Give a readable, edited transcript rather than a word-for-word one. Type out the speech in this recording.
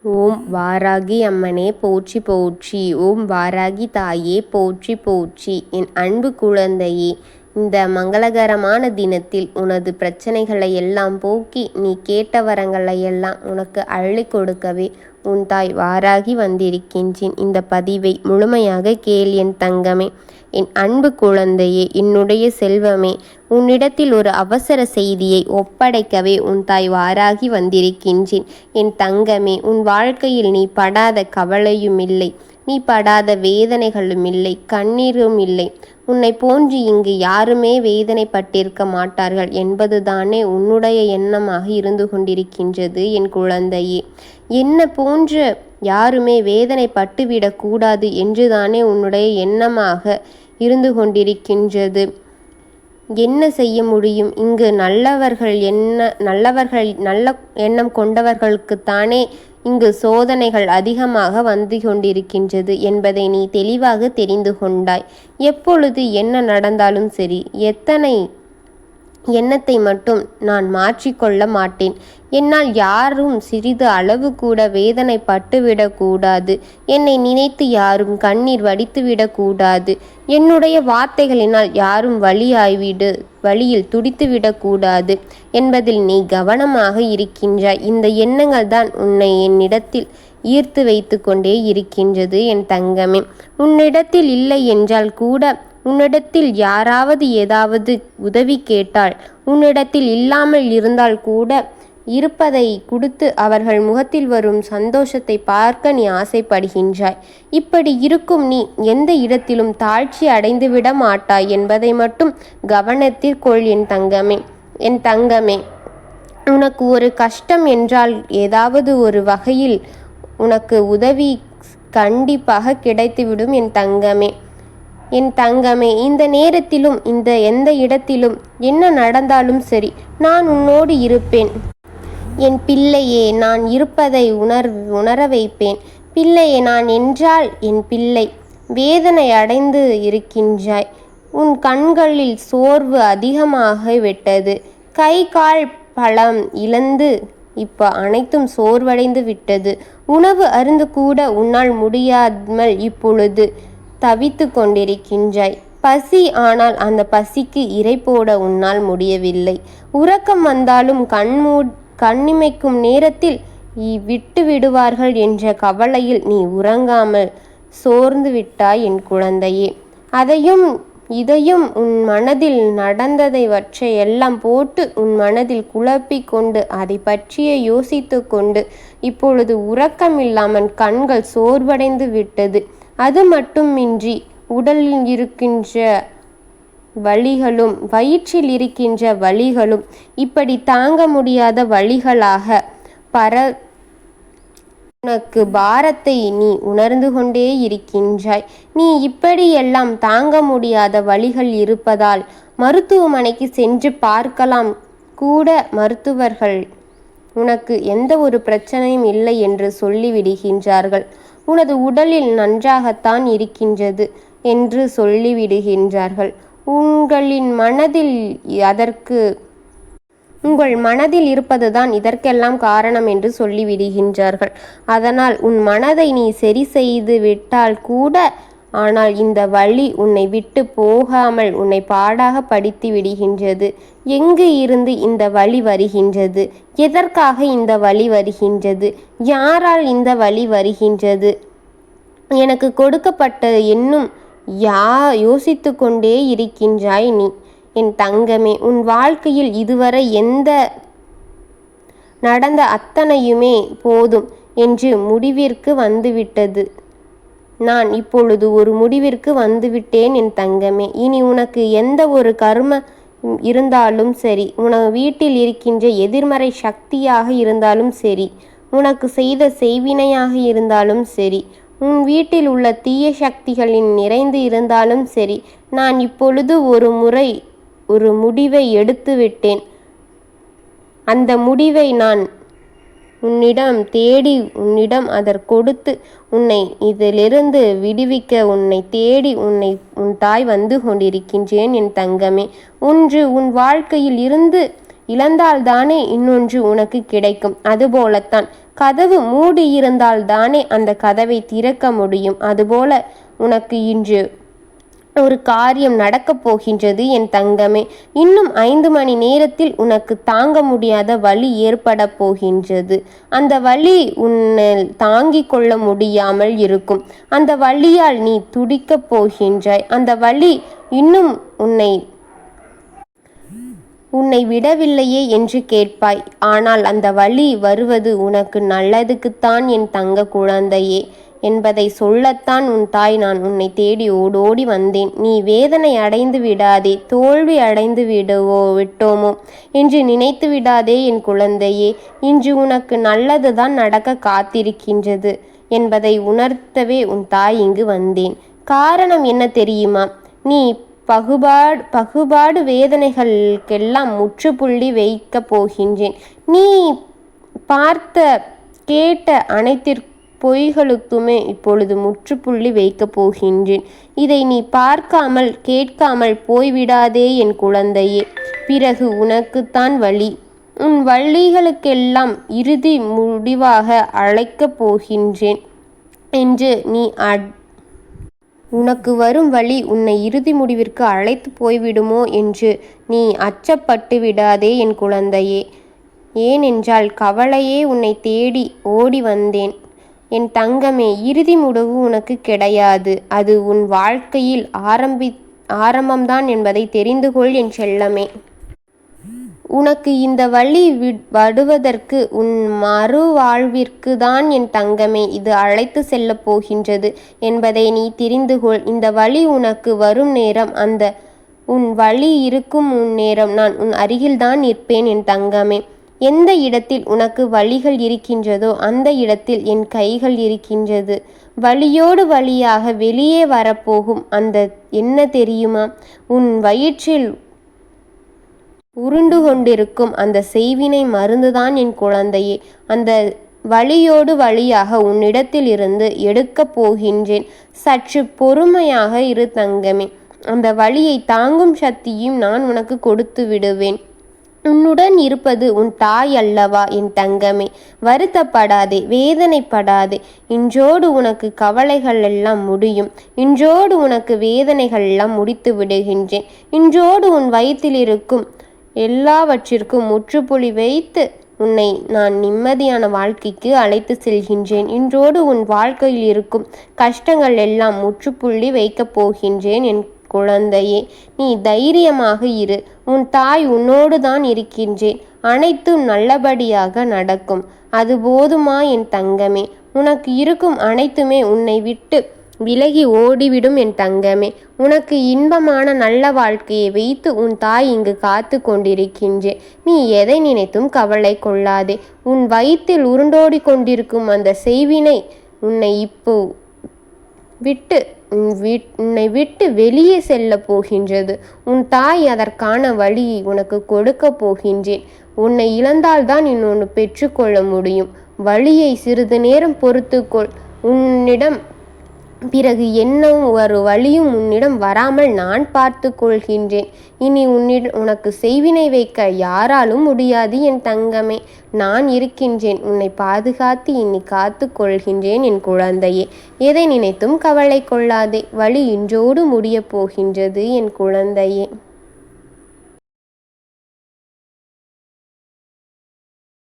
ஓம் வாராகி அம்மனே போற்றி போற்றி. ஓம் வாராகி தாயே போற்றி போற்றி. என் அன்பு குழந்தையே, இந்த மங்களகரமான தினத்தில் உனது பிரச்சனைகளை எல்லாம் போக்கி நீ கேட்ட வரங்களை எல்லாம் உனக்கு அள்ளி கொடுக்கவே உன் தாய் வாராகி வந்திருக்கின்றேன். இந்த பதிவை முழுமையாக கேள் என் தங்கமே. என் அன்பு குழந்தையே, என்னுடைய செல்வமே, உன்னிடத்தில் ஒரு அவசர செய்தியை ஒப்படைக்கவே உன் தாய் வாராகி வந்திருக்கின்றேன். என் தங்கமே, உன் வாழ்க்கையில் நீ படாத கவலையும் இல்லை, நீ படாத வேதனைகளும் இல்லை, கண்ணீரும் இல்லை. உன்னை போன்று இங்கு யாருமே வேதனைப்பட்டிருக்க மாட்டார்கள் என்பதுதானே உன்னுடைய எண்ணமாக இருந்து கொண்டிருக்கின்றது என் குழந்தையே. என்ன போன்ற யாருமே வேதனைப்பட்டுவிடக்கூடாது என்றுதானே உன்னுடைய எண்ணமாக இருந்து கொண்டிருக்கின்றது. என்ன செய்ய முடியும்? இங்கு நல்ல எண்ணம் கொண்டவர்களுக்குத்தானே இங்கு சோதனைகள் அதிகமாக வந்து கொண்டிருக்கின்றது என்பதை நீ தெளிவாக தெரிந்து கொண்டாய். எப்பொழுது என்ன நடந்தாலும் சரி, எத்தனை எண்ணத்தை மட்டும் நான் மாற்றிக்கொள்ள மாட்டேன். என்னால் யாரும் சிறிது அளவு கூட வேதனைப்பட்டுவிடக்கூடாது. என்னை நினைத்து யாரும் கண்ணீர் வடித்துவிடக்கூடாது. என்னுடைய வார்த்தைகளினால் யாரும் வழியில் துடித்துவிடக்கூடாது என்பதில் நீ கவனமாக இருக்கின்றாய். இந்த எண்ணங்கள் தான் உன்னை என்னிடத்தில் ஈர்த்து வைத்து கொண்டே இருக்கின்றது என் தங்கமே. உன்னிடத்தில் இல்லை என்றால் கூட, உன்னிடத்தில் யாராவது ஏதாவது உதவி கேட்டால், உன்னிடத்தில் இல்லாமல் இருந்தால் கூட இருப்பதை கொடுத்து அவர்கள் முகத்தில் வரும் சந்தோஷத்தை பார்க்க நீ ஆசைப்படுகின்றாய். இப்படி இருக்கும் நீ எந்த இடத்திலும் தாழ்ச்சி அடைந்துவிட மாட்டாய் என்பதை மட்டும் கவனத்தில் கொள் என் தங்கமே. என் தங்கமே, உனக்கு ஒரு கஷ்டம் என்றால் ஏதாவது ஒரு வகையில் உனக்கு உதவி கண்டிப்பாக கிடைத்துவிடும் என் தங்கமே. என் தங்கமே, இந்த நேரத்திலும் எந்த இடத்திலும் என்ன நடந்தாலும் சரி, நான் உன்னோடு இருப்பேன். என் பிள்ளையே, நான் இருப்பதை உணர வைப்பேன். பிள்ளையே, நான் என்றால் என் பிள்ளை. வேதனை அடைந்து இருக்கின்றாய். உன் கண்களில் சோர்வு அதிகமாக விட்டது. கை கால் பலம் இழந்து இப்போ அனைத்தும் சோர்வடைந்து விட்டது. உணவு அருந்து கூட உன்னால் முடியாமல் இப்பொழுது தவித்து கொண்டிருக்கின்றாய். பசி, ஆனால் அந்த பசிக்கு இரை போட உன்னால் முடியவில்லை. உறக்கம் வந்தாலும் கண்ணிமைக்கும் நேரத்தில் விட்டு விடுவார்கள் என்ற கவலையில் நீ உறங்காமல் சோர்ந்து விட்டாய் என் குழந்தையே. இதையும் உன் மனதில் நடந்ததை எல்லாம் போட்டு உன் மனதில் குழப்பிக் கொண்டு அதை பற்றியே யோசித்து கொண்டு இப்பொழுது உறக்கமில்லாமல் கண்கள் சோர்வடைந்து விட்டது. அது மட்டுமின்றி உடலில் இருக்கின்ற வலிகளும் வயிற்றில் இருக்கின்ற வலிகளும் இப்படி தாங்க முடியாத வலிகளாக உனக்கு பாரத்தை நீ உணர்ந்து கொண்டே இருக்கின்றாய். நீ இப்படியெல்லாம் தாங்க முடியாத வலிகள் இருப்பதால் மருத்துவமனைக்கு சென்று பார்க்கலாம் கூட மருத்துவர்கள் உனக்கு எந்த ஒரு பிரச்சனையும் இல்லை என்று சொல்லிவிடுகின்றார்கள். உனது உடலில் நன்றாகத்தான் இருக்கின்றது என்று சொல்லிவிடுகின்றார்கள். உங்கள் மனதில் இருப்பதுதான் இதற்கெல்லாம் காரணம் என்று சொல்லிவிடுகின்றார்கள். அதனால் உன் மனதை நீ சரி செய்து விட்டால் கூட, ஆனால் இந்த வலி உன்னை விட்டு போகாமல் உன்னை பாடாக படித்து விடுகின்றது. எங்கு இருந்து இந்த வலி வருகின்றது? எதற்காக இந்த வலி வருகின்றது? யாரால் இந்த வலி வருகின்றது? எனக்கு கொடுக்கப்பட்ட இன்னும் யோசித்து கொண்டே இருக்கின்றாய் நீ. என் தங்கமே, உன் வாழ்க்கையில் இதுவரை நடந்த அத்தனையுமே போதும் என்று முடிவிற்கு வந்துவிட்டது. நான் இப்பொழுது ஒரு முடிவிற்கு வந்துவிட்டேன் என் தங்கமே. இனி உனக்கு எந்த ஒரு கர்ம இருந்தாலும் சரி, உனக்கு வீட்டில் இருக்கின்ற எதிர்மறை சக்தியாக இருந்தாலும் சரி, உனக்கு செய்த செய்வினையாக இருந்தாலும் சரி, உன் வீட்டில் உள்ள தீய சக்திகளின் நிறைந்து இருந்தாலும் சரி, நான் இப்பொழுது ஒரு முடிவை எடுத்து விட்டேன். அந்த முடிவை நான் உன்னிடம் தேடி கொடுத்து உன்னை இதிலிருந்து விடுவிக்க உன்னை தேடி உன் தாய் வந்து கொண்டிருக்கின்றேன் என் தங்கமே. ஒன்று உன் வாழ்க்கையில் இருந்து இழந்தால்தானே இன்னொன்று உனக்கு கிடைக்கும். அதுபோலத்தான் கதவு மூடியிருந்தால்தானே அந்த கதவை திறக்க முடியும். அதுபோல உனக்கு இன்று ஒரு காரியம் நடக்கப் போகின்றது என் தங்கமே. இன்னும் 5 மணி நேரத்தில் உனக்கு தாங்க முடியாத வலி ஏற்பட போகின்றது. அந்த வலி உன்னை தாங்கிக் கொள்ள முடியாமல் இருக்கும். அந்த வலியால் நீ துடிக்கப் போகின்றாய். அந்த வலி இன்னும் உன்னை விடவில்லையே என்று கேட்பாய். ஆனால் அந்த வலி வருவது உனக்கு நல்லதுக்குத்தான் என் தங்க குழந்தையே என்பதை சொல்லத்தான் உன் தாய் நான் உன்னை தேடி ஓடோடி வந்தேன். நீ வேதனை அடைந்து விடாதே, தோல்வி அடைந்து விட்டோமோ என்று நினைத்து விடாதே என் குழந்தையே. இன்று உனக்கு நல்லதுதான் நடக்க காத்திருக்கின்றது என்பதை உணர்த்தவே உன் தாய் இங்கு வந்தேன். காரணம் என்ன தெரியுமா? நீ பகுபாடு வேதனைகளுக்கெல்லாம் முற்றுப்புள்ளி வைக்கப் போகின்றேன். நீ பார்த்த கேட்ட அனைத்திற்கு பொய்களுக்குமே இப்பொழுது முற்றுப்புள்ளி வைக்கப் போகின்றேன். இதை நீ பார்க்காமல் கேட்காமல் போய்விடாதே என் குழந்தையே. பிறகு உனக்குத்தான் வலி. உன் வலிகளுக்கெல்லாம் இறுதி முடிவாக அழைக்கப் போகின்றேன் என்று உனக்கு வரும் வலி உன்னை இறுதி முடிவிற்கு அழைத்து போய்விடுமோ என்று நீ அச்சப்பட்டு விடாதே என் குழந்தையே. ஏனென்றால் கவலையே உன்னை தேடி ஓடி வந்தேன் என் தங்கமே. இறுதி முடிவு உனக்கு கிடையாது. அது உன் வாழ்க்கையில் ஆரம்பம்தான் என்பதை தெரிந்து கொள் என் செல்லமே. உனக்கு இந்த வலி வடுவதற்கு உன் மறுவாழ்விற்கு தான் என் தங்கமே இது அழைத்து செல்லப் போகின்றது என்பதை நீ தெரிந்து கொள். இந்த வலி உனக்கு வரும் நேரம், அந்த உன் வலி இருக்கும் நேரம் நான் உன் அருகில்தான் நிற்பேன் என் தங்கமே. எந்த இடத்தில் உனக்கு வலிகள் இருக்கின்றதோ அந்த இடத்தில் என் கைகள் இருக்கின்றது. வலியோடு வலியாக வெளியே வரப்போகும் அந்த என்ன தெரியுமா? உன் வயிற்றில் உருண்டு கொண்டிருக்கும் அந்த செய்வினை மருந்துதான் என் குழந்தையே. அந்த வலியோடு வலியாக உன்னிடத்தில் இருந்து எடுக்கப் போகின்றேன். சற்று பொறுமையாக இரு தங்கமே. அந்த வலியை தாங்கும் சக்தியும் நான் உனக்கு கொடுத்து விடுவேன். உன்னுடன் இருப்பது உன் தாய் அல்லவா என் தங்கமே. வருத்தப்படாதே, வேதனைப்படாதே. இன்றோடு உனக்கு கவலைகள் எல்லாம் முடியும். இன்றோடு உனக்கு வேதனைகள் எல்லாம் முடித்து விடுகின்றேன். இன்றோடு உன் வயிற்றில் இருக்கும் எல்லாவற்றிற்கும் முற்றுப்புள்ளி வைத்து உன்னை நான் நிம்மதியான வாழ்க்கைக்கு அழைத்து செல்கின்றேன். இன்றோடு உன் வாழ்க்கையில் இருக்கும் கஷ்டங்கள் எல்லாம் முற்றுப்புள்ளி வைக்கப் போகின்றேன் என் குழந்தையே. நீ தைரியமாக இரு. உன் தாய் உன்னோடு தான் இருக்கின்றேன். அனைத்தும் நல்லபடியாக நடக்கும். அது போதுமா என் தங்கமே? உனக்கு இருக்கும் அனைத்துமே உன்னை விட்டு விலகி ஓடிவிடும் என் தங்கமே. உனக்கு இன்பமான நல்ல வாழ்க்கையை வைத்து உன் தாய் இங்கு காத்து கொண்டிருக்கின்றேன். நீ எதை நினைத்தும் கவலை கொள்ளாதே. உன் வயிற்றில் உருண்டோடி கொண்டிருக்கும் அந்த செய்வினை உன்னை உன்னை விட்டு வெளியே செல்ல போகின்றது. உன் தாய் அதற்கான வழியை உனக்கு கொடுக்க போகின்றேன். உன்னை இழந்தால்தான் இன்னொன்று பெற்றுக்கொள்ள முடியும். வழியை சிறிது நேரம் பொறுத்துக்கொள். உன்னிடம் பிறகு என்ன ஒரு வழியும் உன்னிடம் வராமல் நான் பார்த்து கொள்கின்றேன். இனி உனக்கு செய்வினை வைக்க யாராலும் முடியாது என் தங்கமே. நான் இருக்கின்றேன். உன்னை பாதுகாத்து இனி காத்து கொள்கின்றேன் என் குழந்தையே. எதை நினைத்தும் கவலை கொள்ளாதே. வழி இன்றோடு முடியப் போகின்றது என் குழந்தையே.